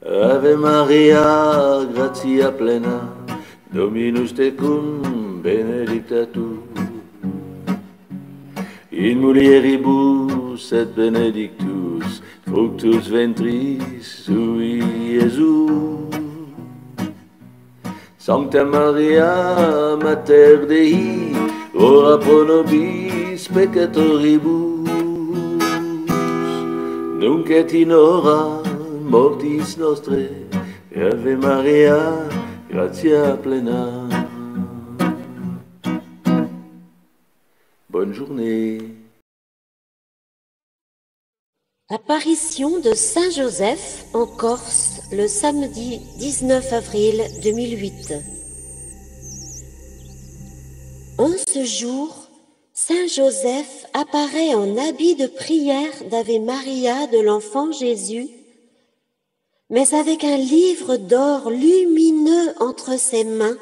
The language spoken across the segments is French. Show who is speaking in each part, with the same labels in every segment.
Speaker 1: Ave Maria, gratia plena, Dominus tecum, benedicta tu, in mulieribus et benedictus, fructus ventris sui, Iesus. Sancta Maria, Mater Dei, ora pro nobis peccatoribus, nunc et in hora mortis nostre, Ave Maria, gratia plena. Bonne journée.
Speaker 2: Apparition de Saint Joseph en Corse le samedi 19 avril 2008. En ce jour, Saint Joseph apparaît en habit de prière d'Ave Maria de l'enfant Jésus, mais avec un livre d'or lumineux entre ses mains,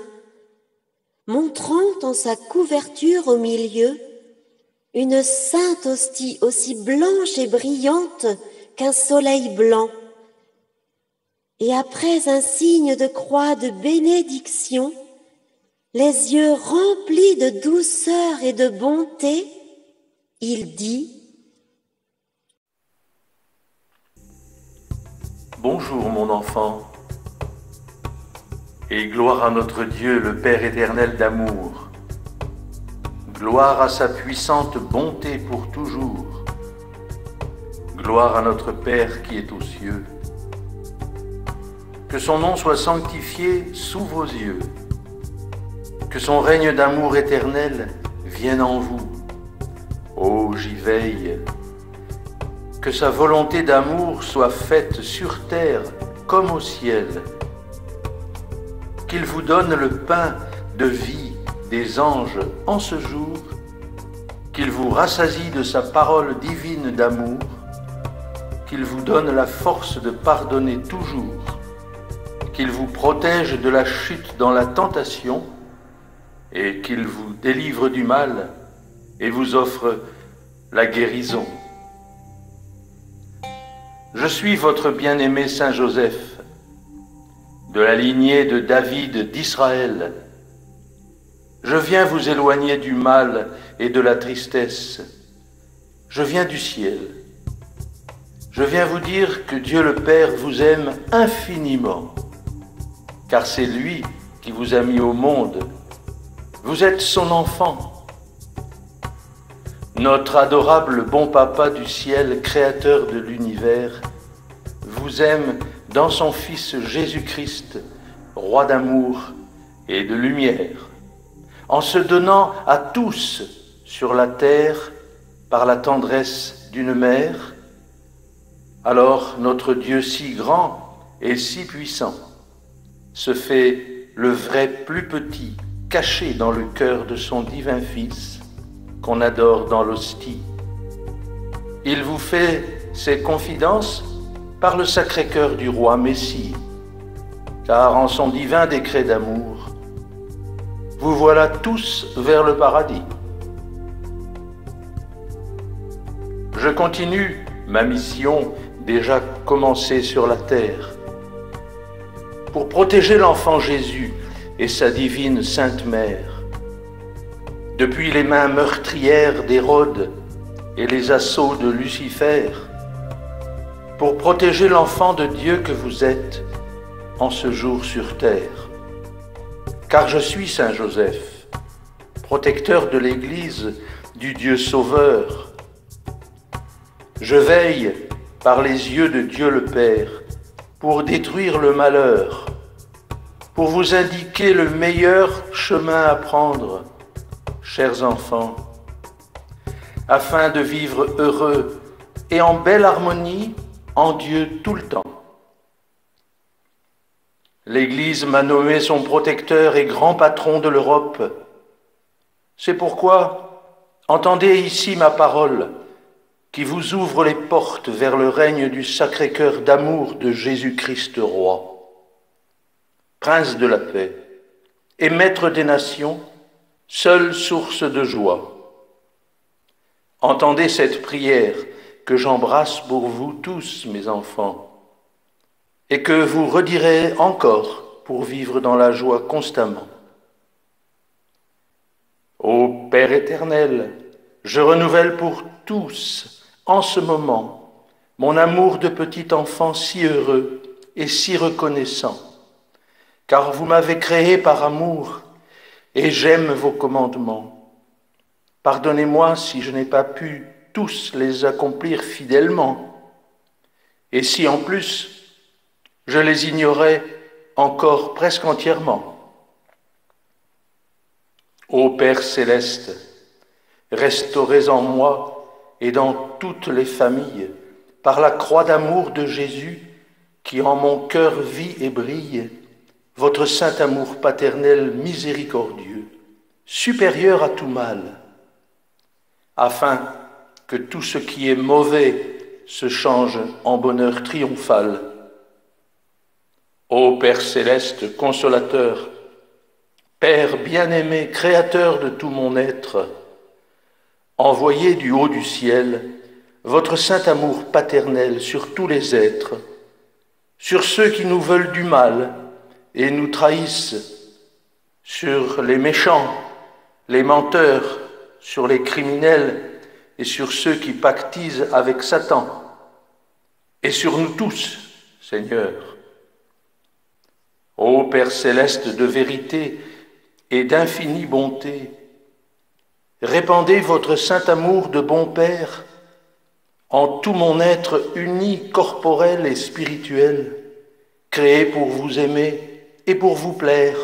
Speaker 2: montrant en sa couverture au milieu une sainte hostie aussi blanche et brillante qu'un soleil blanc. Et après un signe de croix de bénédiction, les yeux remplis de douceur et de bonté, il dit :
Speaker 3: Bonjour mon enfant, et gloire à notre Dieu, le Père éternel d'amour. Gloire à sa puissante bonté pour toujours. Gloire à notre Père qui est aux cieux. Que son nom soit sanctifié sous vos yeux. Que son règne d'amour éternel vienne en vous. Ô, j'y veille. Que sa volonté d'amour soit faite sur terre comme au ciel. Qu'il vous donne le pain de vie des anges en ce jour, qu'il vous rassasie de sa parole divine d'amour, qu'il vous donne la force de pardonner toujours, qu'il vous protège de la chute dans la tentation et qu'il vous délivre du mal et vous offre la guérison. Je suis votre bien-aimé Saint Joseph, de la lignée de David d'Israël. Je viens vous éloigner du mal et de la tristesse. Je viens du ciel. Je viens vous dire que Dieu le Père vous aime infiniment, car c'est lui qui vous a mis au monde. Vous êtes son enfant. Notre adorable bon Papa du ciel, créateur de l'univers, vous aime dans son Fils Jésus-Christ, roi d'amour et de lumière, en se donnant à tous sur la terre par la tendresse d'une mère. Alors notre Dieu si grand et si puissant se fait le vrai plus petit, caché dans le cœur de son divin Fils, qu'on adore dans l'hostie. Il vous fait ses confidences par le Sacré-Cœur du roi Messie, car en son divin décret d'amour, vous voilà tous vers le paradis. Je continue ma mission déjà commencée sur la terre pour protéger l'enfant Jésus et sa divine Sainte Mère depuis les mains meurtrières d'Hérode et les assauts de Lucifer, pour protéger l'enfant de Dieu que vous êtes en ce jour sur terre. Car je suis Saint Joseph, protecteur de l'Église du Dieu Sauveur. Je veille par les yeux de Dieu le Père pour détruire le malheur, pour vous indiquer le meilleur chemin à prendre, chers enfants, afin de vivre heureux et en belle harmonie en Dieu tout le temps. L'Église m'a nommé son protecteur et grand patron de l'Europe. C'est pourquoi, entendez ici ma parole, qui vous ouvre les portes vers le règne du Sacré-Cœur d'amour de Jésus-Christ roi, Prince de la paix et Maître des nations, seule source de joie. Entendez cette prière que j'embrasse pour vous tous, mes enfants, et que vous redirez encore pour vivre dans la joie constamment. Ô Père éternel, je renouvelle pour tous, en ce moment, mon amour de petit enfant si heureux et si reconnaissant, car vous m'avez créé par amour et j'aime vos commandements. Pardonnez-moi si je n'ai pas pu tous les accomplir fidèlement, et si en plus je les ignorais encore presque entièrement. Ô Père céleste, restaurez en moi et dans toutes les familles, par la croix d'amour de Jésus qui en mon cœur vit et brille, votre saint amour paternel miséricordieux, supérieur à tout mal, afin que tout ce qui est mauvais se change en bonheur triomphal. Ô Père céleste, consolateur, Père bien-aimé, créateur de tout mon être, envoyez du haut du ciel votre saint amour paternel sur tous les êtres, sur ceux qui nous veulent du mal et nous trahissent, sur les méchants, les menteurs, sur les criminels et sur ceux qui pactisent avec Satan, et sur nous tous, Seigneur. Ô Père céleste de vérité et d'infinie bonté, répandez votre saint amour de bon Père en tout mon être uni, corporel et spirituel, créé pour vous aimer et pour vous plaire.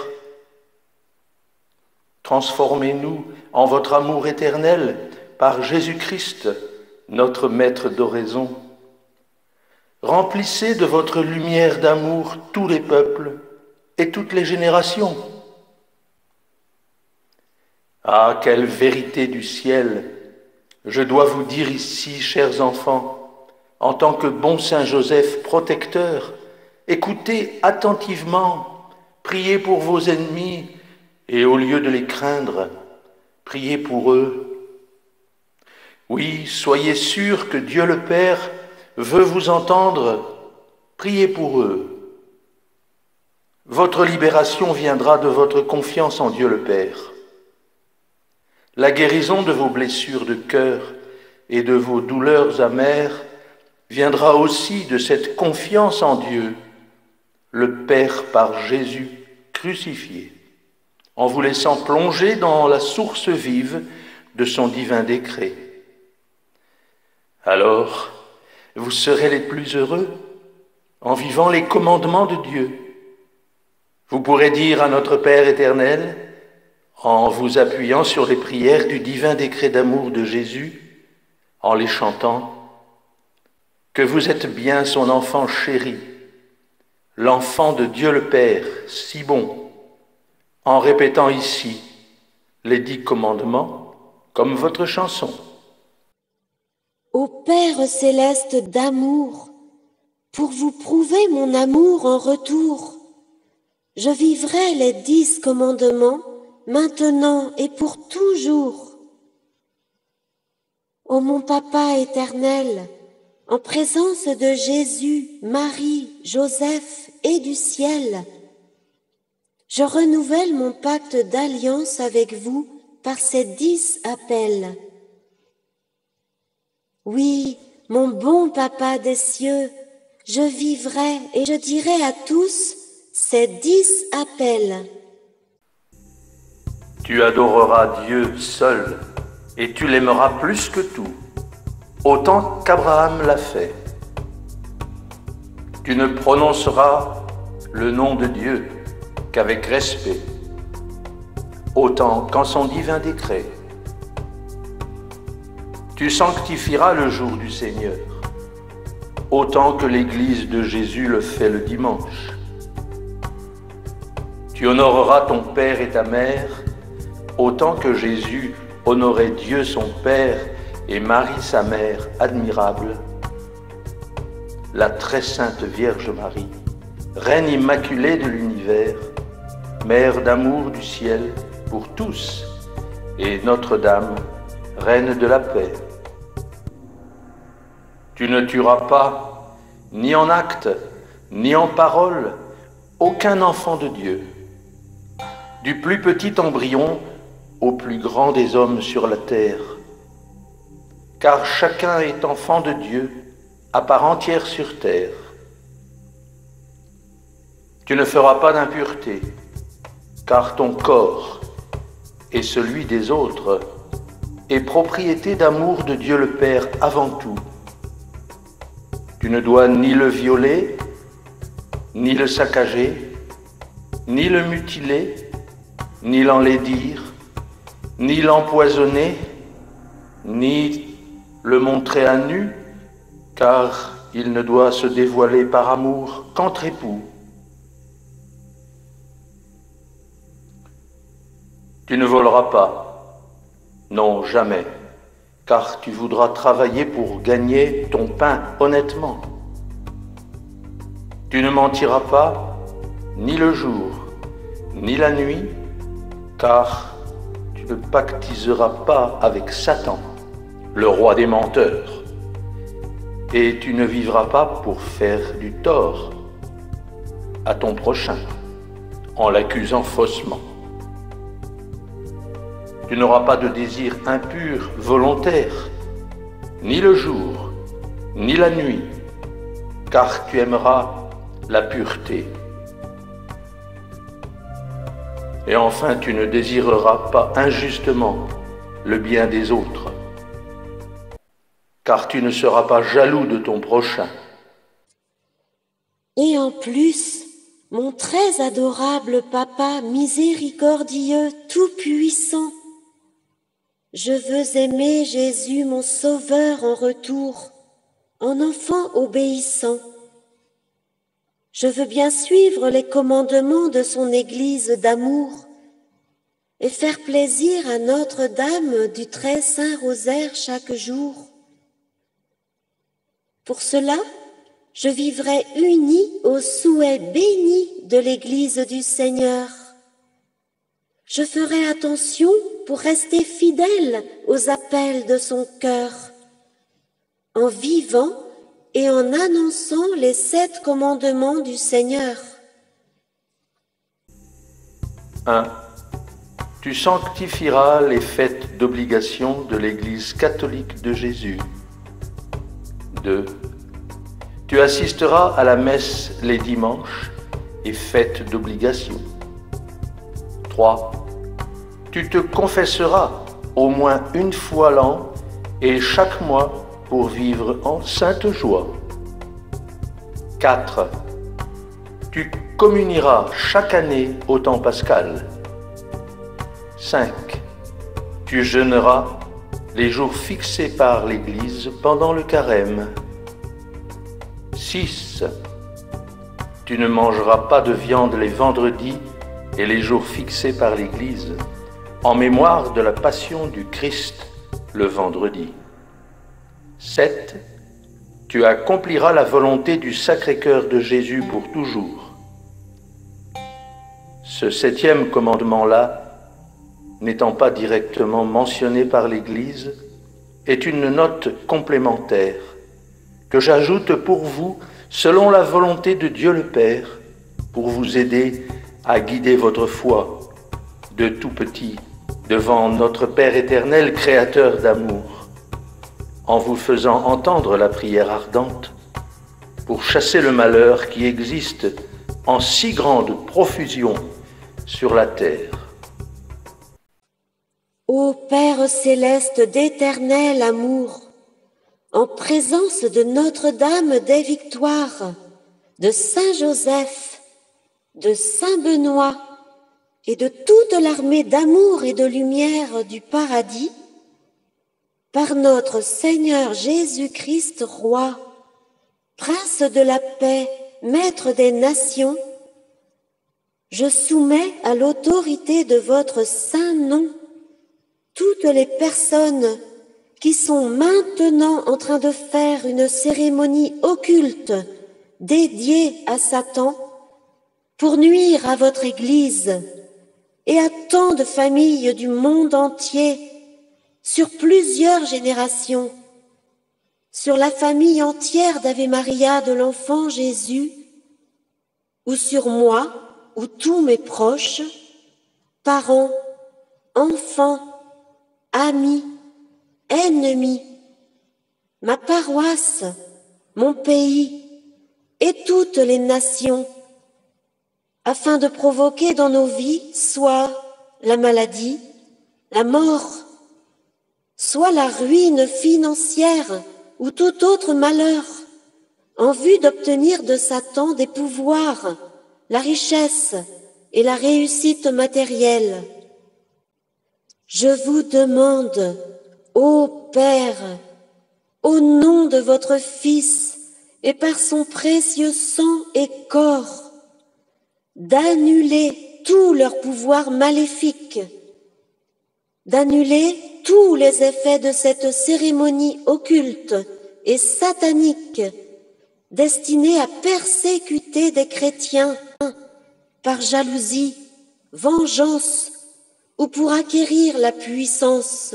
Speaker 3: Transformez-nous en votre amour éternel par Jésus-Christ, notre Maître d'oraison. Remplissez de votre lumière d'amour tous les peuples et toutes les générations. Ah, quelle vérité du ciel! Je dois vous dire ici, chers enfants, en tant que bon Saint Joseph protecteur, écoutez attentivement, priez pour vos ennemis, et au lieu de les craindre, priez pour eux. Oui, soyez sûrs que Dieu le Père veut vous entendre, priez pour eux. Votre libération viendra de votre confiance en Dieu le Père. La guérison de vos blessures de cœur et de vos douleurs amères viendra aussi de cette confiance en Dieu, le Père par Jésus crucifié, en vous laissant plonger dans la source vive de son divin décret. Alors, vous serez les plus heureux en vivant les commandements de Dieu. Vous pourrez dire à notre Père éternel, en vous appuyant sur les prières du divin décret d'amour de Jésus, en les chantant, que vous êtes bien son enfant chéri, l'enfant de Dieu le Père, si bon, en répétant ici les 10 commandements comme votre chanson.
Speaker 2: Ô Père céleste d'amour, pour vous prouver mon amour en retour, je vivrai les 10 commandements maintenant et pour toujours. Ô mon Papa éternel, en présence de Jésus, Marie, Joseph et du ciel, je renouvelle mon pacte d'alliance avec vous par ces 10 appels. Oui, mon bon Papa des cieux, je vivrai et je dirai à tous ces 10 appels.
Speaker 3: Tu adoreras Dieu seul et tu l'aimeras plus que tout, autant qu'Abraham l'a fait. Tu ne prononceras le nom de Dieu qu'avec respect, autant qu'en son divin décret. Tu sanctifieras le jour du Seigneur, autant que l'Église de Jésus le fait le dimanche. Tu honoreras ton père et ta mère, autant que Jésus honorait Dieu son Père et Marie sa mère admirable, la très sainte Vierge Marie, Reine immaculée de l'univers, Mère d'amour du ciel pour tous, et Notre-Dame, Reine de la paix. Tu ne tueras pas, ni en acte, ni en parole, aucun enfant de Dieu, du plus petit embryon au plus grand des hommes sur la terre. Car chacun est enfant de Dieu à part entière sur terre. Tu ne feras pas d'impureté, car ton corps et celui des autres est propriété d'amour de Dieu le Père avant tout. Tu ne dois ni le violer, ni le saccager, ni le mutiler, ni l'enlaidir, ni l'empoisonner, ni le montrer à nu, car il ne doit se dévoiler par amour qu'entre époux. Tu ne voleras pas, non jamais, car tu voudras travailler pour gagner ton pain honnêtement. Tu ne mentiras pas, ni le jour, ni la nuit, car tu ne pactiseras pas avec Satan, le roi des menteurs, et tu ne vivras pas pour faire du tort à ton prochain, en l'accusant faussement. Tu n'auras pas de désir impur volontaire, ni le jour, ni la nuit, car tu aimeras la pureté. Et enfin, tu ne désireras pas injustement le bien des autres, car tu ne seras pas jaloux de ton prochain.
Speaker 2: Et en plus, mon très adorable papa miséricordieux, tout-puissant, je veux aimer Jésus, mon Sauveur, en retour, en enfant obéissant. Je veux bien suivre les commandements de son Église d'amour et faire plaisir à Notre-Dame du très saint rosaire chaque jour. Pour cela, je vivrai uni aux souhaits bénis de l'Église du Seigneur. Je ferai attention pour rester fidèle aux appels de son cœur, en vivant et en annonçant les 7 commandements du Seigneur.
Speaker 3: 1. Tu sanctifieras les fêtes d'obligation de l'Église catholique de Jésus. 2. Tu assisteras à la messe les dimanches et fêtes d'obligation. 3. Tu te confesseras au moins une fois l'an et chaque mois pour vivre en sainte joie. 4. Tu communieras chaque année au temps pascal. 5. Tu jeûneras les jours fixés par l'Église pendant le carême. 6. Tu ne mangeras pas de viande les vendredis et les jours fixés par l'Église, en mémoire de la passion du Christ le vendredi. 7. Tu accompliras la volonté du Sacré-Cœur de Jésus pour toujours. Ce 7e commandement-là, n'étant pas directement mentionné par l'Église, est une note complémentaire que j'ajoute pour vous selon la volonté de Dieu le Père, pour vous aider à guider votre foi de tout petit devant notre Père éternel, créateur d'amour, en vous faisant entendre la prière ardente pour chasser le malheur qui existe en si grande profusion sur la terre.
Speaker 2: Ô Père céleste d'éternel amour, en présence de Notre-Dame des Victoires, de Saint Joseph, de Saint Benoît et de toute l'armée d'amour et de lumière du paradis, par notre Seigneur Jésus-Christ, Roi, Prince de la paix, Maître des nations, je soumets à l'autorité de votre saint nom toutes les personnes qui sont maintenant en train de faire une cérémonie occulte dédiée à Satan pour nuire à votre Église et à tant de familles du monde entier sur plusieurs générations, sur la famille entière d'Ave Maria de l'enfant Jésus ou sur moi ou tous mes proches, parents, enfants, amis, ennemis, ma paroisse, mon pays et toutes les nations, afin de provoquer dans nos vies soit la maladie, la mort, soit la ruine financière ou tout autre malheur, en vue d'obtenir de Satan des pouvoirs, la richesse et la réussite matérielle. Je vous demande, ô Père, au nom de votre Fils et par son précieux sang et corps, d'annuler tous leurs pouvoirs maléfiques, d'annuler tous les effets de cette cérémonie occulte et satanique destinée à persécuter des chrétiens par jalousie, vengeance ou pour acquérir la puissance.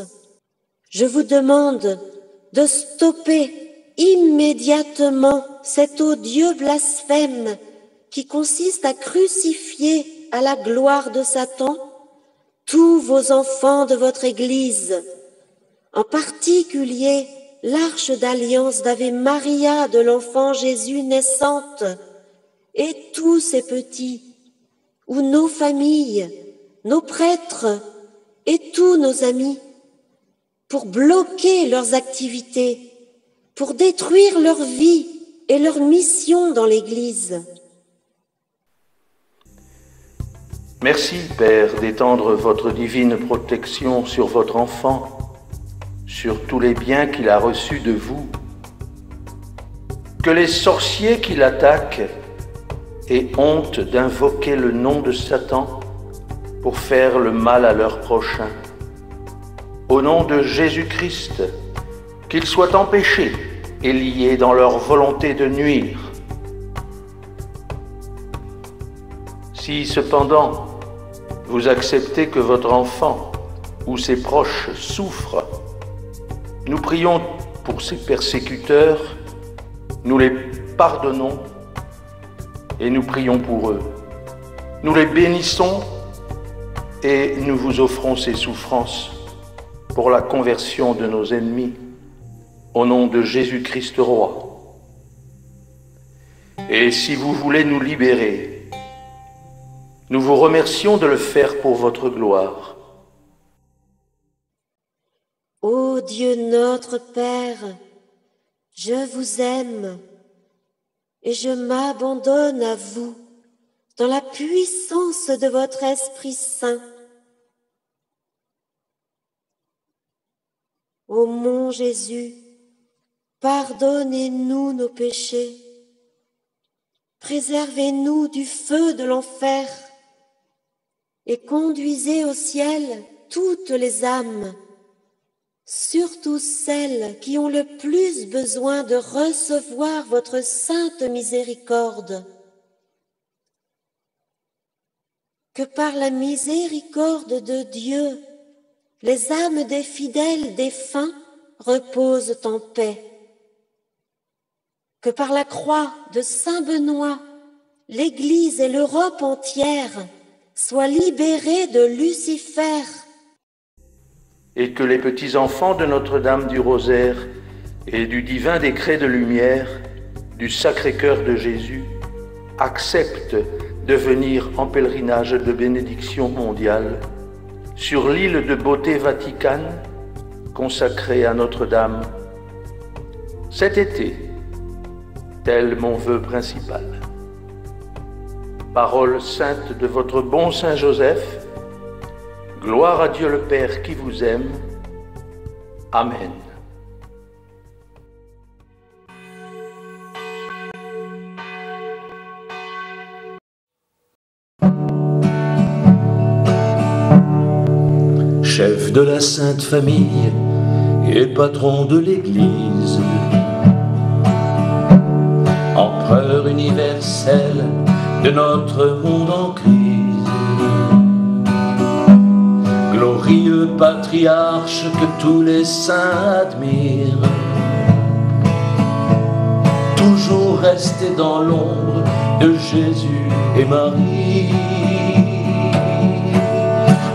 Speaker 2: Je vous demande de stopper immédiatement cet odieux blasphème qui consiste à crucifier à la gloire de Satan tous vos enfants de votre Église, en particulier l'arche d'alliance d'Ave Maria de l'enfant Jésus naissante et tous ses petits, ou nos familles, nos prêtres et tous nos amis, pour bloquer leurs activités, pour détruire leur vie et leur mission dans l'Église.
Speaker 3: Merci, Père, d'étendre votre divine protection sur votre enfant, sur tous les biens qu'il a reçus de vous. Que les sorciers qui l'attaquent aient honte d'invoquer le nom de Satan pour faire le mal à leur prochain. Au nom de Jésus-Christ, qu'ils soient empêchés et liés dans leur volonté de nuire. Si cependant vous acceptez que votre enfant ou ses proches souffrent, nous prions pour ces persécuteurs, nous les pardonnons et nous prions pour eux. Nous les bénissons et nous vous offrons ces souffrances pour la conversion de nos ennemis, au nom de Jésus-Christ Roi. Et si vous voulez nous libérer, nous vous remercions de le faire pour votre gloire.
Speaker 2: Ô Dieu notre Père, je vous aime et je m'abandonne à vous dans la puissance de votre Esprit Saint. Ô mon Jésus, pardonnez-nous nos péchés, préservez-nous du feu de l'enfer et conduisez au ciel toutes les âmes, surtout celles qui ont le plus besoin de recevoir votre sainte miséricorde. Que par la miséricorde de Dieu, les âmes des fidèles défunts reposent en paix. Que par la croix de Saint Benoît, l'Église et l'Europe entière soient libérées de Lucifer.
Speaker 3: Et que les petits-enfants de Notre-Dame du Rosaire et du divin décret de lumière du Sacré-Cœur de Jésus acceptent de venir en pèlerinage de bénédiction mondiale sur l'île de beauté Vaticane consacrée à Notre-Dame cet été, tel mon vœu principal. Parole sainte de votre bon Saint Joseph, gloire à Dieu le Père qui vous aime. Amen.
Speaker 1: Chef de la Sainte Famille et patron de l'Église, empereur universel de notre monde en crise, glorieux patriarche que tous les saints admirent, toujours resté dans l'ombre de Jésus et Marie.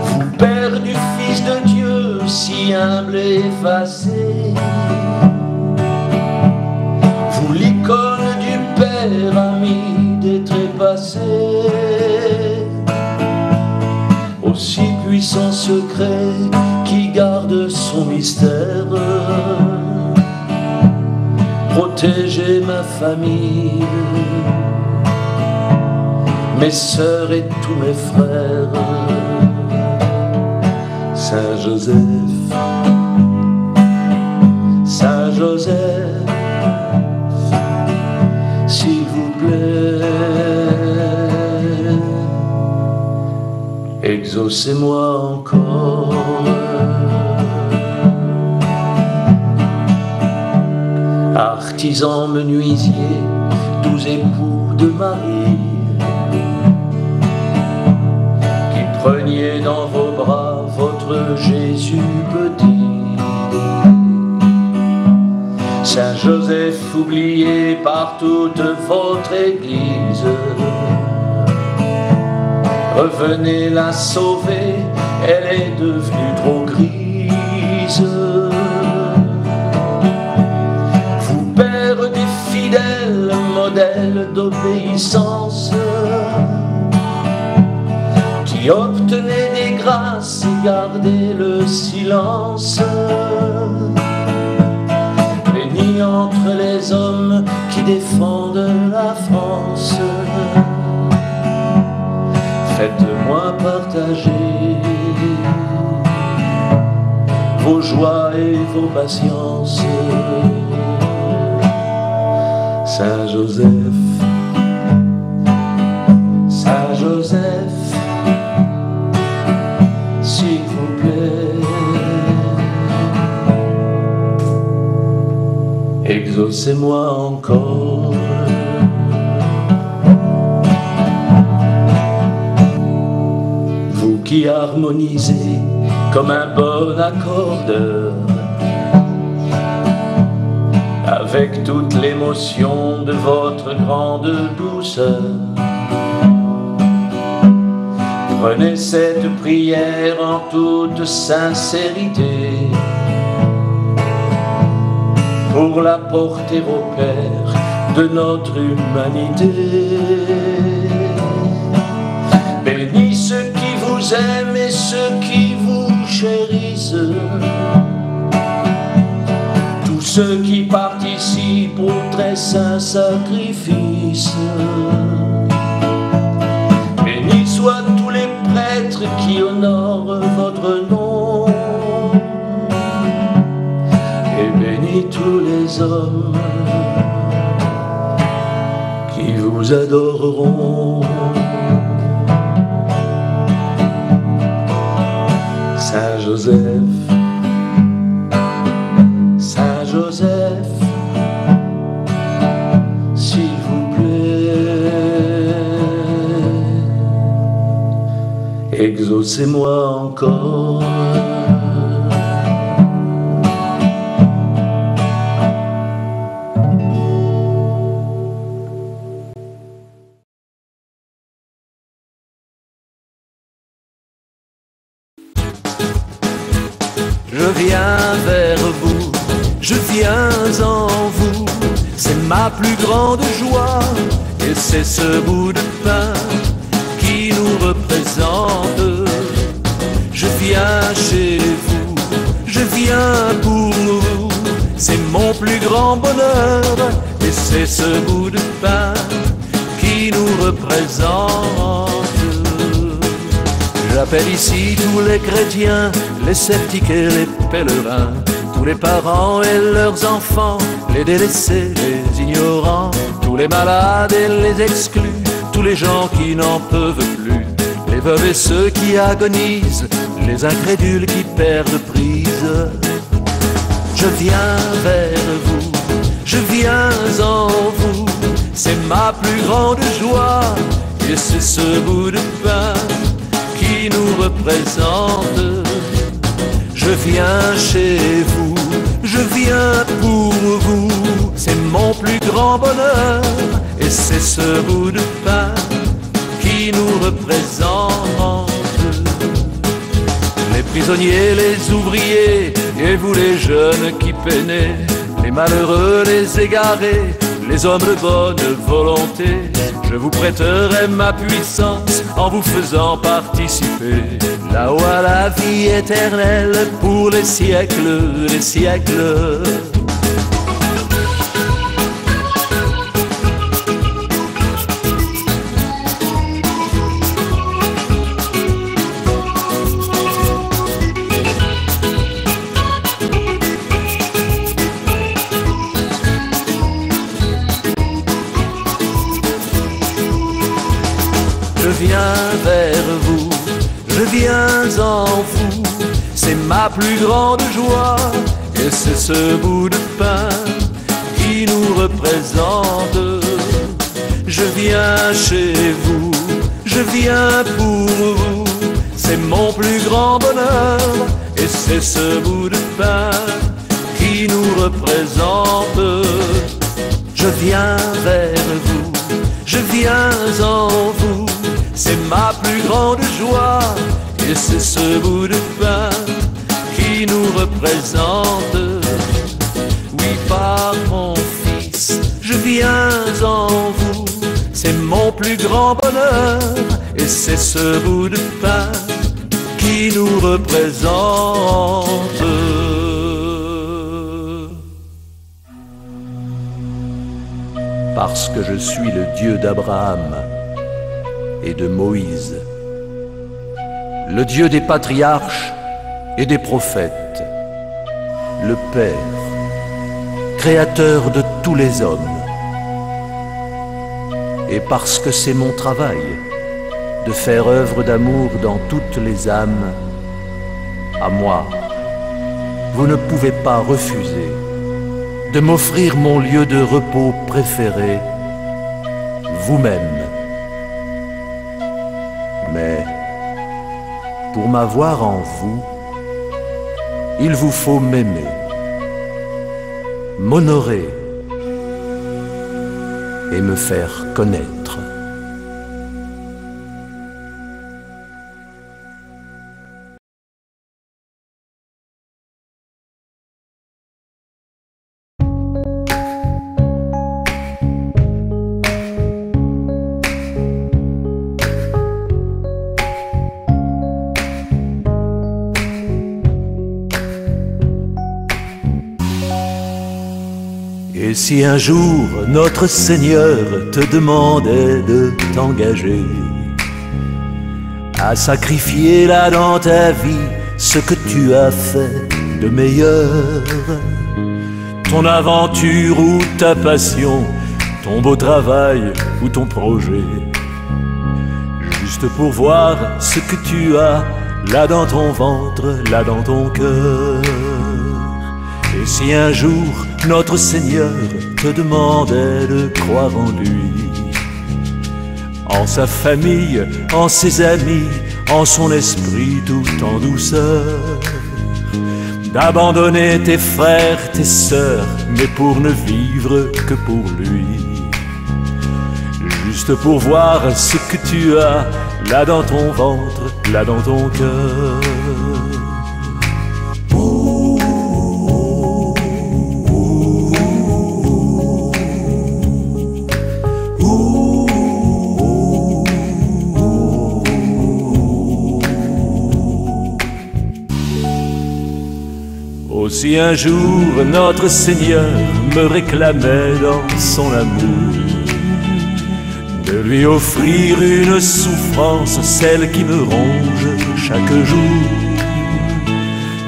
Speaker 1: Vous, Père du Fils de Dieu, si humble et effacé, vous, l'icône du Père, ami des trépassés, aussi puissant secret qui garde son mystère, protégez ma famille, mes sœurs et tous mes frères. Saint Joseph, Saint Joseph, s'il vous plaît, exaucez-moi encore. Artisans, menuisiers, doux époux de Marie, qui preniez dans vos bras votre Jésus petit. Saint Joseph, oublié par toute votre Église, revenez la sauver, elle est devenue trop grise. Vous, Père des fidèles, modèle d'obéissance, qui obtenez des grâces et gardez le silence, bénis entre les hommes qui défendent la France, faites-moi partager vos joies et vos patiences. Saint Joseph, Saint Joseph, s'il vous plaît, exaucez-moi encore. Vous qui harmonisez comme un bon accordeur, avec toute l'émotion de votre grande douceur, prenez cette prière en toute sincérité pour la porter au Père de notre humanité. Bénis ceux qui vous aiment et ceux qui vous chérissent, tous ceux qui participent au très saint sacrifice. Bénis soient tous les prêtres qui honorent votre nom, et bénis tous les hommes qui vous adoreront. Saint Joseph, Saint Joseph, s'il vous plaît, exaucez-moi encore.
Speaker 4: Je viens vers vous, je viens en vous, c'est ma plus grande joie, et c'est ce bout de pain qui nous représente. Je viens chez vous, je viens pour vous, c'est mon plus grand bonheur, et c'est ce bout de pain qui nous représente. J'appelle ici tous les chrétiens, les sceptiques et les pèlerins, tous les parents et leurs enfants, les délaissés, les ignorants, tous les malades et les exclus, tous les gens qui n'en peuvent plus, les veuves et ceux qui agonisent, les incrédules qui perdent prise. Je viens vers vous, je viens en vous, c'est ma plus grande joie, et c'est ce bout de pain qui nous représente. Je viens chez vous, je viens pour vous, c'est mon plus grand bonheur, et c'est ce bout de qui nous représente. Les prisonniers, les ouvriers, et vous les jeunes qui peinez, les malheureux, les égarés, les hommes de bonne volonté, je vous prêterai ma puissance en vous faisant participer là-haut à la vie éternelle pour les siècles des siècles. Je viens vers vous, je viens en vous, c'est ma plus grande joie, et c'est ce bout de pain qui nous représente. Je viens chez vous, je viens pour vous, c'est mon plus grand bonheur, et c'est ce bout de pain qui nous représente. Je viens vers vous, je viens en vous, c'est ma plus grande joie, et c'est ce bout de pain qui nous représente. Oui, par mon Fils, je viens en vous, c'est mon plus grand bonheur, et c'est ce bout de pain qui nous représente. Parce que je suis le Dieu d'Abraham et de Moïse, le Dieu des patriarches et des prophètes, le Père, créateur de tous les hommes. Et parce que c'est mon travail de faire œuvre d'amour dans toutes les âmes, à moi, vous ne pouvez pas refuser de m'offrir mon lieu de repos préféré, vous-même. Mais pour m'avoir en vous, il vous faut m'aimer, m'honorer et me faire connaître. Et si un jour notre Seigneur te demandait de t'engager à sacrifier là dans ta vie ce que tu as fait de meilleur, ton aventure ou ta passion, ton beau travail ou ton projet, juste pour voir ce que tu as là dans ton ventre, là dans ton cœur. Et si un jour notre Seigneur te demandait de croire en lui, en sa famille, en ses amis, en son esprit tout en douceur, d'abandonner tes frères, tes sœurs, mais pour ne vivre que pour lui, juste pour voir ce que tu as là dans ton ventre, là dans ton cœur. Si un jour notre Seigneur me réclamait dans son amour de lui offrir une souffrance, celle qui me ronge chaque jour,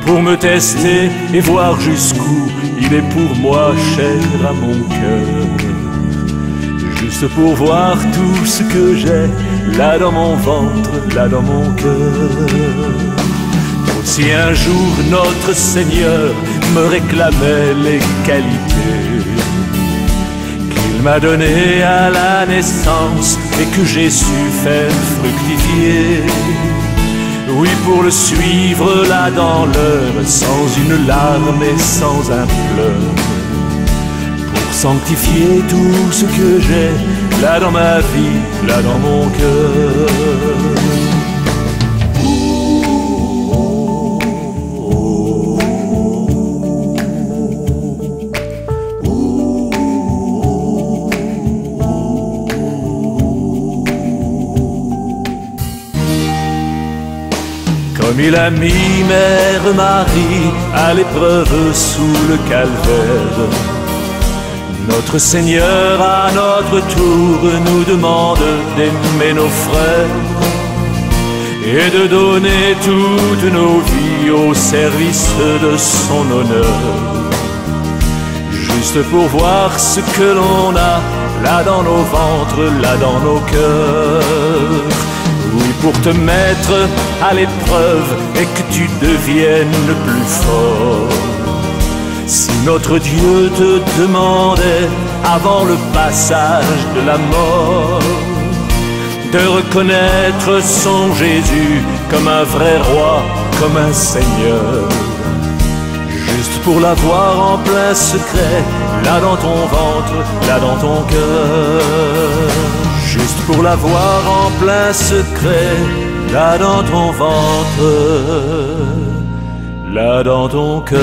Speaker 4: pour me tester et voir jusqu'où il est pour moi cher à mon cœur, juste pour voir tout ce que j'ai là dans mon ventre, là dans mon cœur. Si un jour notre Seigneur me réclamait les qualités qu'il m'a données à la naissance et que j'ai su faire fructifier, oui, pour le suivre là dans l'heure, sans une larme et sans un pleur, pour sanctifier tout ce que j'ai, là dans ma vie, là dans mon cœur. Comme il a mis Mère Marie à l'épreuve sous le calvaire, notre Seigneur à notre tour nous demande d'aimer nos frères et de donner toutes nos vies au service de son honneur. Juste pour voir ce que l'on a là dans nos ventres, là dans nos cœurs. Oui, pour te mettre à l'épreuve et que tu deviennes le plus fort. Si notre Dieu te demandait, avant le passage de la mort, de reconnaître son Jésus comme un vrai roi, comme un Seigneur, juste pour l'avoir en plein secret, là dans ton ventre, là dans ton cœur. Juste pour l'avoir en plein secret, là dans ton ventre, là dans ton cœur.